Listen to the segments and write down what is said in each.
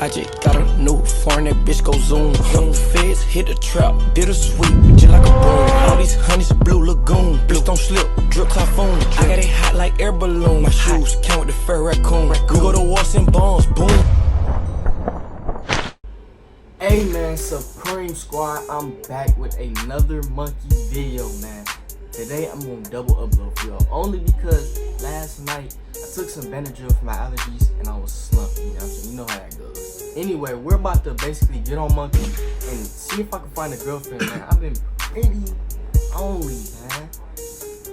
I just got a new foreign, that bitch go zoom. Feds hit the trap, bittersweet, just like a boom. All these honeys, blue lagoon, bitch don't slip, drip typhoon. I got it hot like air balloon. My shoes count with the fur raccoon. We go to wars and bombs, boom. Hey man, Supreme Squad, I'm back with another monkey video, man. Today I'm gonna double upload for y'all, only because last night I took some Benadryl for my allergies and I was slumped, you know what I'm saying? You know how that goes. Anyway, we're about to basically get on monkey and see if I can find a girlfriend, man. I've been pretty lonely, man.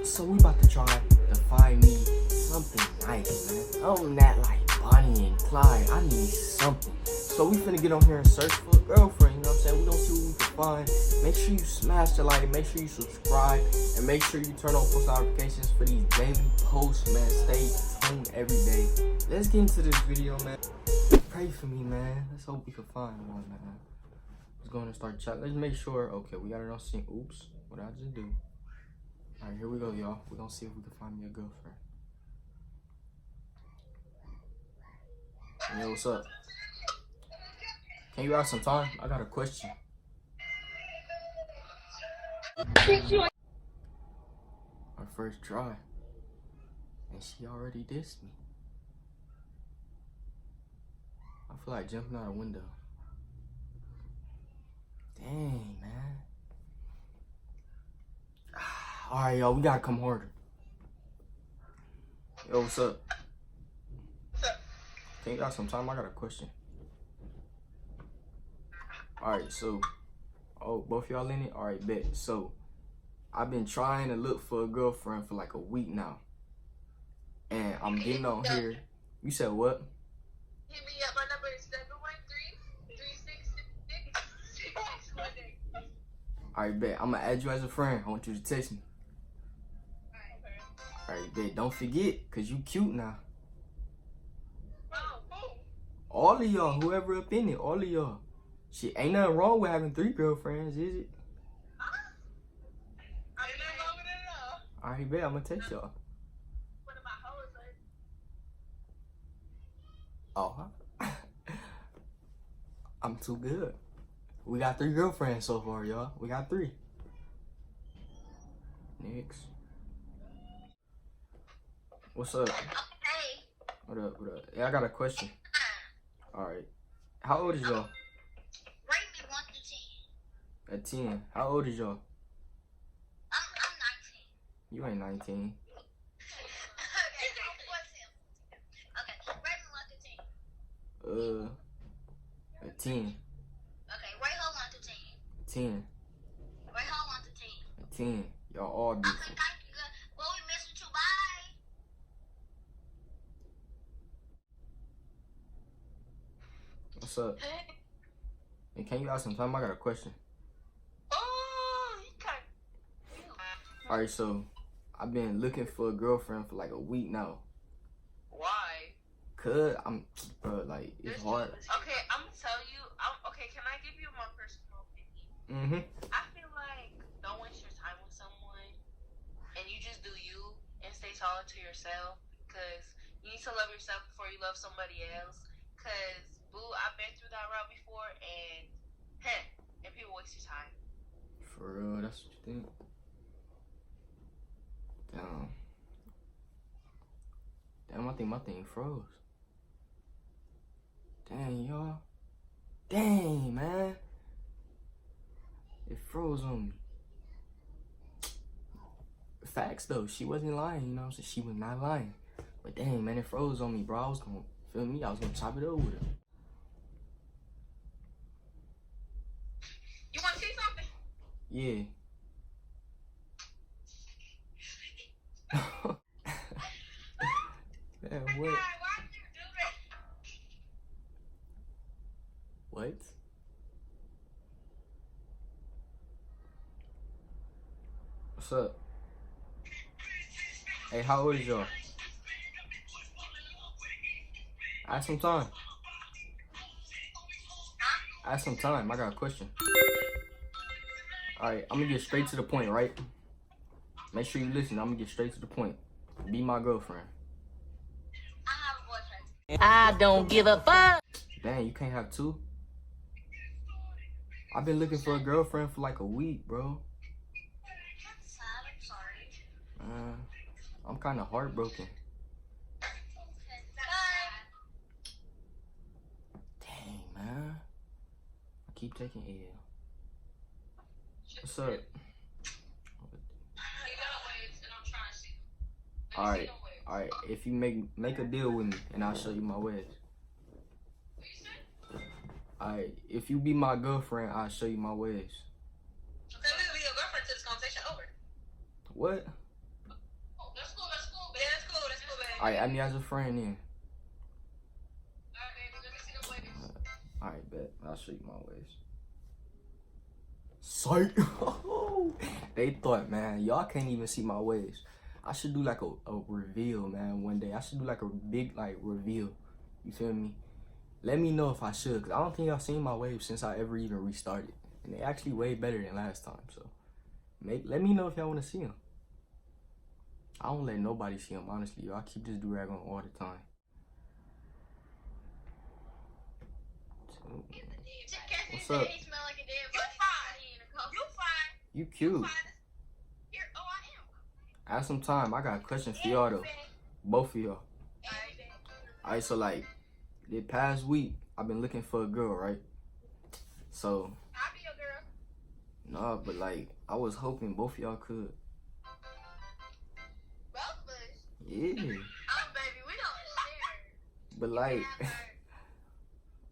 So we about to try to find me something nice, man. I'm not like Bonnie and Clyde, I need something. So we finna get on here and search for a girlfriend, you know what I'm saying? We gonna see what we can find. Make sure you smash the like, make sure you subscribe, and make sure you turn on post notifications for these daily posts, man. Stay tuned every day. Let's get into this video, man. Pray for me, man. Let's hope we can find one, man. Let's go and start chatting. Let's make sure, okay, we got it on scene. Oops, what did I just do? Alright, here we go, y'all. We're gonna see if we can find me a girlfriend. Yo, what's up? Can you have some time? I got a question. Our first try. And she already dissed me. I feel like jumping out a window. Dang, man. Alright, y'all, we gotta come harder. Yo, what's up? Can you have some time? I got a question. Alright, so, both y'all in it? Alright, bet. So, I've been trying to look for a girlfriend for like a week now. And I'm getting on here. You said what? Hit me up. My number is 713-366-618. Alright, bet. I'm gonna add you as a friend. I want you to text me. Alright, bet. Don't forget, cause you cute now. All of y'all, whoever up in it, all of y'all. Shit, ain't nothing wrong with having 3 girlfriends, is it? Alright, bet, I'm gonna text y'all. What about hoes? Oh, I'm too good. We got 3 girlfriends so far, y'all. We got 3. Next. What's up? Hey. What up, what up? Yeah, I got a question. Alright. How old is y'all? Rate me 1 to 10. At 10. How old is y'all? I'm 19. You ain't 19. Okay, rate me 1 to 10. At 10. Okay, rate her 1 to 10. 10. Rate her 1 to 10. At 10. Y'all all Okay, beautiful. thank you. Good. Well, we miss with you. Bye. What's up? Hey. And can you ask some time? I got a question. Oh, you can't. Alright, so I've been looking for a girlfriend for like a week now. Why? Cause I'm, like, it's hard. Okay, I'm gonna tell you. Okay, can I give you my personal opinion? Mm-hmm. I feel like don't waste your time with someone, and you just do you and stay solid to yourself. Cause you need to love yourself before you love somebody else. Cause boo, I've been through that route before, and people waste your time. For real, that's what you think? Damn, I think my thing froze. Dang, y'all. Dang, man. It froze on me. Facts, though. She wasn't lying, you know what I'm saying? She was not lying. But dang, man, it froze on me, bro. I was gonna, feel me? I was gonna chop it over with her. You want to see something? Yeah. Man, what? Why did you do that? What? What's up? Hey, how old is y'all? Ask some time. Ask some time. I got a question. Alright, I'm gonna get straight to the point, right? Make sure you listen. I'm gonna get straight to the point. Be my girlfriend. I have a boyfriend. I don't give a fuck. Dang, you can't have two? I've been looking for a girlfriend for like a week, bro. That's sad. I'm sorry. I'm kind of heartbroken. Bye. Dang, man. I keep taking L. What's up? Alright, alright. If you make a deal with me, and I'll show you my ways. Alright, if you be my girlfriend, I'll show you my ways. Okay, we'll be your girlfriend till this conversation over. What? Oh, that's cool, babe. Yeah, that's cool, babe. Alright, add me as a friend then. Alright, baby, let me see the waves. Alright, bet. I'll show you my ways. Sight. They thought, man, y'all can't even see my ways. I should do like a reveal, man, one day. I should do like a big like reveal. You feel me? Let me know if I should, cause I don't think y'all seen my waves since I ever even restarted, and they actually way better than last time. So, let me know if y'all want to see them. I don't let nobody see them, honestly. Yo, I keep this do-rag on all the time. What's up? He smell like a dead body. You fine. You cute. Here, oh, I am. Add some time. I got a question for y'all though, both of y'all. Alright, so like, the past week, I've been looking for a girl, right? So, I'll be your girl. nah, but like, I was hoping both of y'all could. Both of us. Yeah. Oh, baby, we don't share. But like, Yeah, but-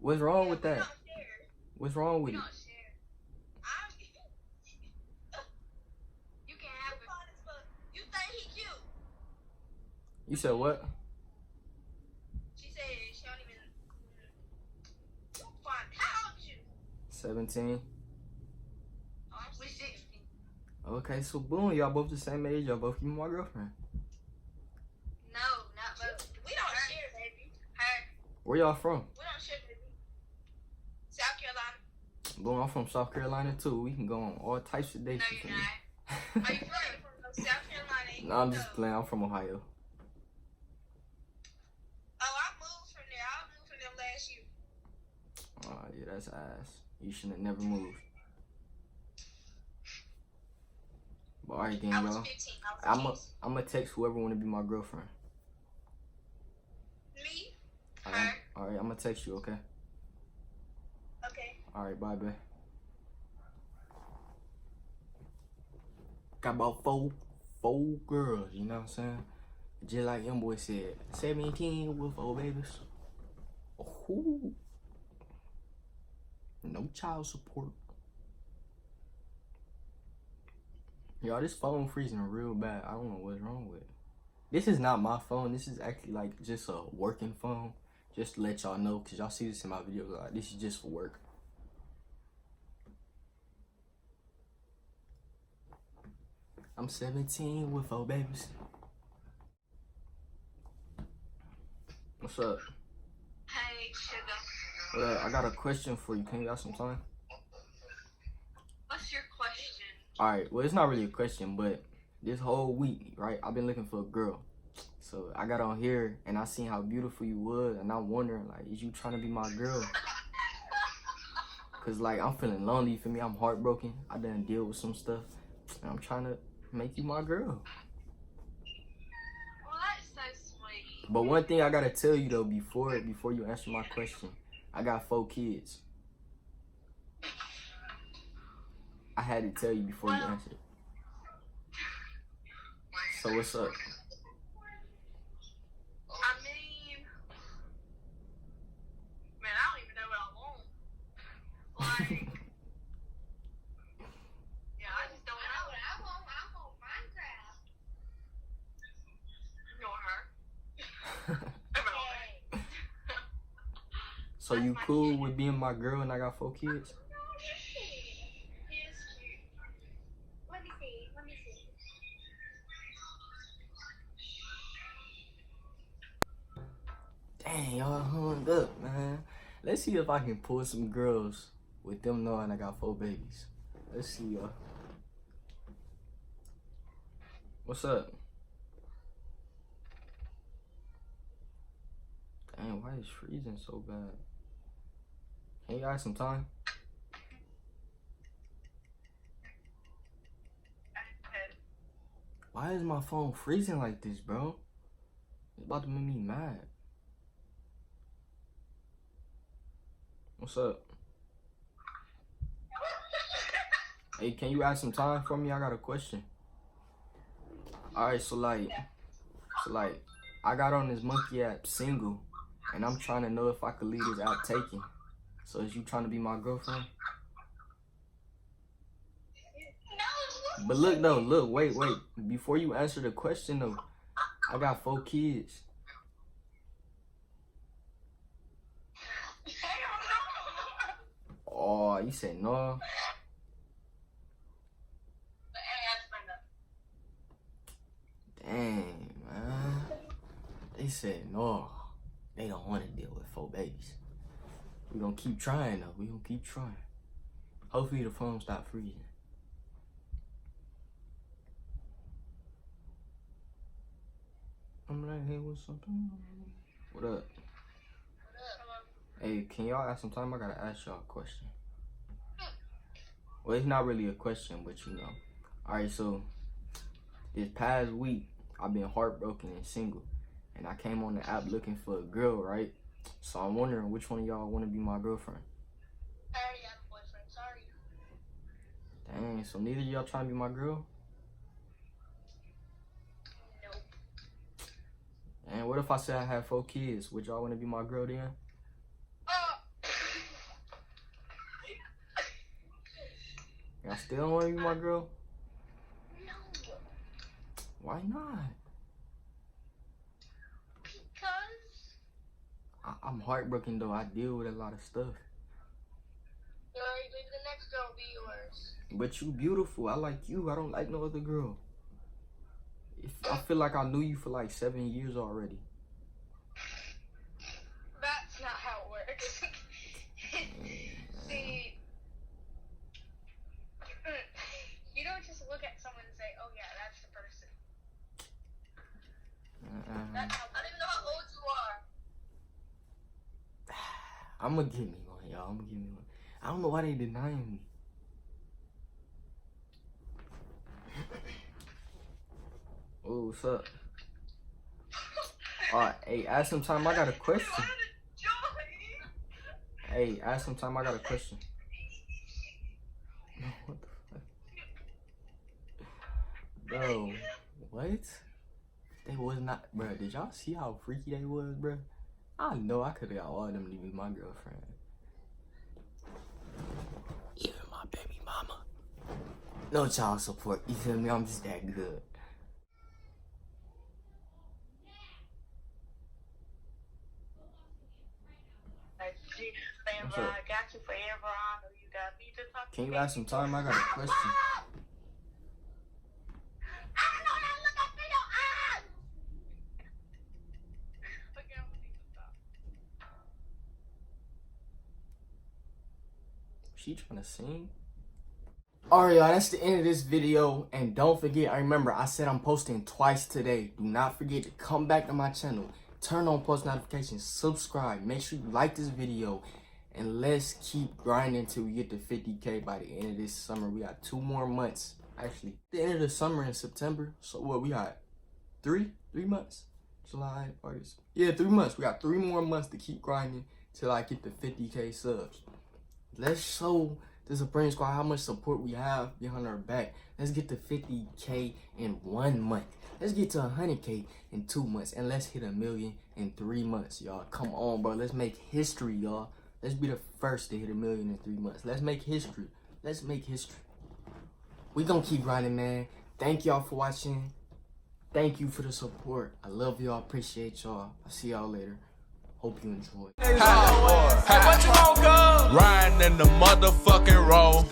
what's wrong with We that? don't share. What's wrong with We it? don't share. You can have it. You think he cute? You said what? She said she don't even. You fine. How old are you? 17. Oh, I'm 16. Okay, so boom, y'all both the same age. Y'all both give me my girlfriend. No, not both. We don't share, baby. Her. Where y'all from? We don't share, baby. South Carolina. Boom, I'm from South Carolina too. We can go on all types of dates. No, you you're feel me? not. Are you from South Carolina? No, I'm just playing. I'm from Ohio. Oh, I moved from there. I moved from them last year. Oh, yeah, that's ass. You shouldn't have never moved. But alright then, I was y'all. 15. I was I'm gonna text whoever want to be my girlfriend. Me? Alright, Her? I'm gonna text you, okay? Okay. Alright, bye, babe. Got about four girls, you know what I'm saying? Just like young boy said, 17 with 4 babies. Ooh. No child support. Y'all, this phone freezing real bad. I don't know what's wrong with it. This is not my phone. This is actually like just a working phone. Just to let y'all know, cause y'all see this in my videos. Like, this is just for work. I'm 17 with 4 babies. What's up? Hey, sugar. What up? I got a question for you. Can you got some time? What's your question? Alright, well, it's not really a question, but this whole week, right, I've been looking for a girl. So I got on here and I seen how beautiful you was, and I'm wondering, like, is you trying to be my girl? Cause like, I'm feeling lonely, for me, I'm heartbroken. I done deal with some stuff, and I'm trying to make you my girl. Well, that's so sweet. But one thing I gotta tell you though, before you answer my question, I got 4 kids. I had to tell you before you answered. So what's up? I mean, man, I don't even know what I want. Like, yeah, I just don't know what I want. I want Minecraft. You want her? So you cool with being my girl and I got 4 kids? Let me see. Dang, y'all hung up, man. Let's see if I can pull some girls with them knowing I got 4 babies. Let's see, y'all. What's up? Dang, why is freezing so bad? Can you ask some time? Why is my phone freezing like this, bro? It's about to make me mad. What's up? Hey, can you ask some time for me? I got a question. Alright, so like, I got on this monkey app single, and I'm trying to know if I could leave this app taken. So is you trying to be my girlfriend? But look though, look, wait. Before you answer the question though, I got 4 kids. Oh, you said no. Dang, man. They said no. They don't want to deal with 4 babies. We gonna keep trying though. We gonna keep trying. Hopefully the phone stop freezing. I'm like, hey, what's up? What up? Hey, can y'all ask some time? I gotta ask y'all a question. Well, it's not really a question, but you know. Alright, so this past week, I've been heartbroken and single. And I came on the app looking for a girl, right? So I'm wondering which one of y'all want to be my girlfriend. I already have a boyfriend, sorry. Dang, so neither of y'all trying to be my girl? Nope. And what if I said I had 4 kids? Would y'all want to be my girl then? Y'all still don't want to be my girl? No. Why not? Because I'm heartbroken though. I deal with a lot of stuff. maybe the next girl will be yours. But you beautiful. I like you. I don't like no other girl. I feel like I knew you for like 7 years already. That's not how it works. See, you don't just look at someone and say, oh yeah, that's the person. That's how, I don't even know how old you are. I'm gonna give me one, y'all. I'm gonna give me one. I don't know why they denying me. Oh, what's up? Alright, hey, ask some time. I got a question. Hey, ask some time. I got a question. What the fuck? Bro, what? They was not, bro. Did y'all see how freaky they was, bro? I know I could have got all of them to be my girlfriend. Even my baby mama. No child support. You feel me? I'm just that good. What's up? I got you forever. I know you got me to talk. Can you ask some time? I got a question. She trying to sing? Alright, y'all, that's the end of this video. And don't forget, I remember I said I'm posting twice today. Do not forget to come back to my channel, turn on post notifications, subscribe, make sure you like this video, and let's keep grinding till we get to 50K by the end of this summer. We got 2 more months. Actually, the end of the summer in September. So what, we got 3 months? July, August. Yeah, 3 months. We got 3 more months to keep grinding till I get to 50K subs. Let's show the Supreme Squad how much support we have behind our back. Let's get to 50K in 1 month. Let's get to 100K in 2 months. And let's hit 1 million in 3 months, y'all. Come on, bro. Let's make history, y'all. Let's be the first to hit 1 million in 3 months. Let's make history. Let's make history. We gonna keep grinding, man. Thank y'all for watching. Thank you for the support. I love y'all. Appreciate y'all. I'll see y'all later. Hope you enjoy. Hey, what you want, cuz? Riding in the motherfucking road.